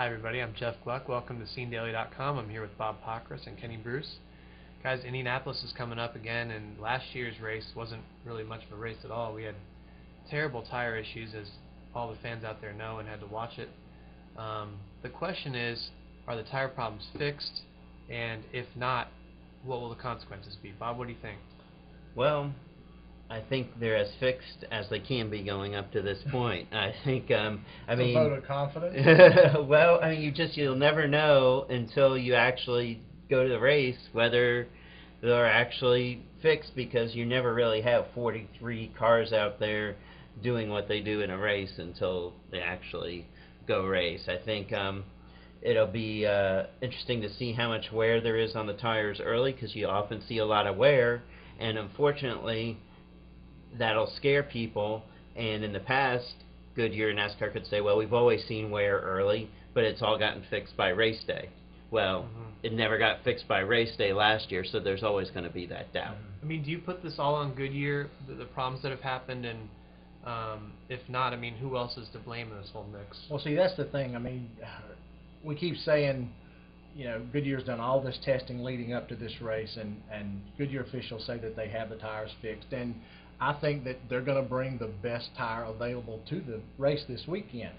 Hi everybody, I'm Jeff Gluck. Welcome to SceneDaily.com. I'm here with Bob Pockris and Kenny Bruce. Guys, Indianapolis is coming up again, and last year's race wasn't really much of a race at all. We had terrible tire issues, as all the fans out there know and had to watch it. The question is, are the tire problems fixed? And if not, what will the consequences be? Bob, what do you think? Well, I think they're as fixed as they can be going up to this point. I think, A vote of confidence? well, I mean, you'll never know until you actually go to the race whether they're actually fixed, because you never really have 43 cars out there doing what they do in a race until they actually go race. I think it'll be interesting to see how much wear there is on the tires early, because you often see a lot of wear, and unfortunately that'll scare people. And in the past, Goodyear and NASCAR could say, well, we've always seen wear early, but it's all gotten fixed by race day. Well, it never got fixed by race day last year, so there's always going to be that doubt. I mean, do you put this all on Goodyear, the problems that have happened, and if not, I mean, who else is to blame in this whole mix? Well, see, that's the thing. I mean, we keep saying, Goodyear's done all this testing leading up to this race, and Goodyear officials say that they have the tires fixed. And I think that they're going to bring the best tire available to the race this weekend.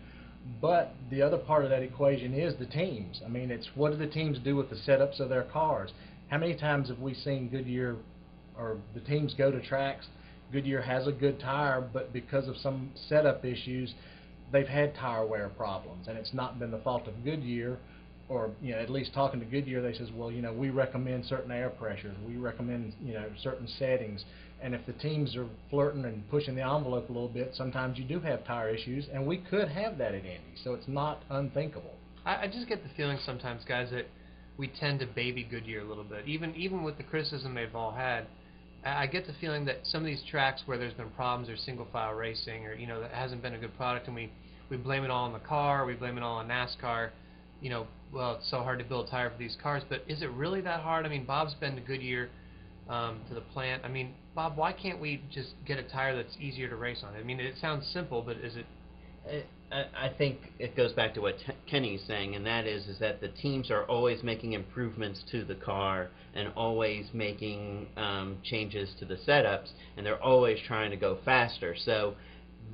But the other part of that equation is the teams. I mean, it's what do the teams do with the setups of their cars? How many times have we seen Goodyear or the teams go to tracks? Goodyear has a good tire, but because of some setup issues, they've had tire wear problems, and it's not been the fault of Goodyear. Or at least talking to Goodyear, they says, well, we recommend certain air pressures, we recommend certain settings, and if the teams are flirting and pushing the envelope a little bit, sometimes you do have tire issues, and we could have that at Indy, so it's not unthinkable. I just get the feeling sometimes, guys, that we tend to baby Goodyear a little bit, even with the criticism they've all had. I get the feeling that some of these tracks where there's been problems, or single file racing, or that hasn't been a good product, and we blame it all on the car, we blame it all on NASCAR. Well, it's so hard to build a tire for these cars, but is it really that hard? I mean, Bob's been to Goodyear, to the plant. I mean, Bob, why can't we just get a tire that's easier to race on? I mean, it sounds simple, but is it? I think it goes back to what Kenny's saying, and that is that the teams are always making improvements to the car and always making changes to the setups, and they're always trying to go faster. So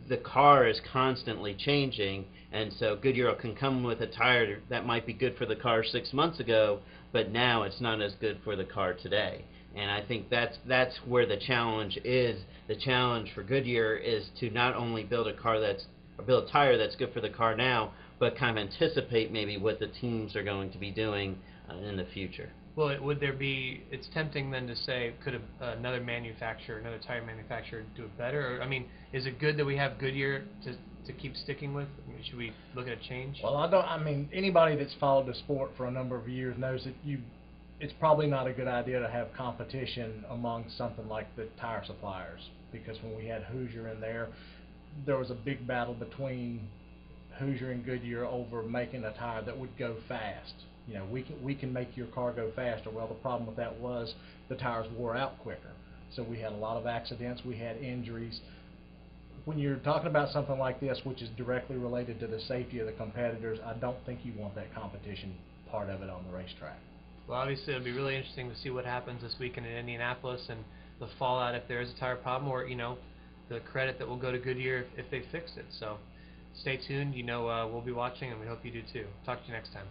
the car is constantly changing, and so Goodyear can come with a tire that might be good for the car 6 months ago, but now it's not as good for the car today. And I think that's where the challenge is. The challenge for Goodyear is to not only build a tire that's good for the car now, but kind of anticipate maybe what the teams are going to be doing in the future. Well, it's tempting then to say, could another tire manufacturer do it better? Or, I mean, is it good that we have Goodyear to keep sticking with? I mean, should we look at a change? Well, I mean, anybody that's followed the sport for a number of years knows that it's probably not a good idea to have competition among something like the tire suppliers, because when we had Hoosier in there was a big battle between Hoosier and Goodyear over making a tire that would go fast. We can make your car go faster. Well, the problem with that was the tires wore out quicker. So we had a lot of accidents, we had injuries. When you're talking about something like this, which is directly related to the safety of the competitors, I don't think you want that competition part of it on the racetrack. Well, obviously it'll be really interesting to see what happens this weekend in Indianapolis and the fallout if there is a tire problem, or the credit that will go to Goodyear if they fix it. So stay tuned. We'll be watching, and we hope you do too. Talk to you next time.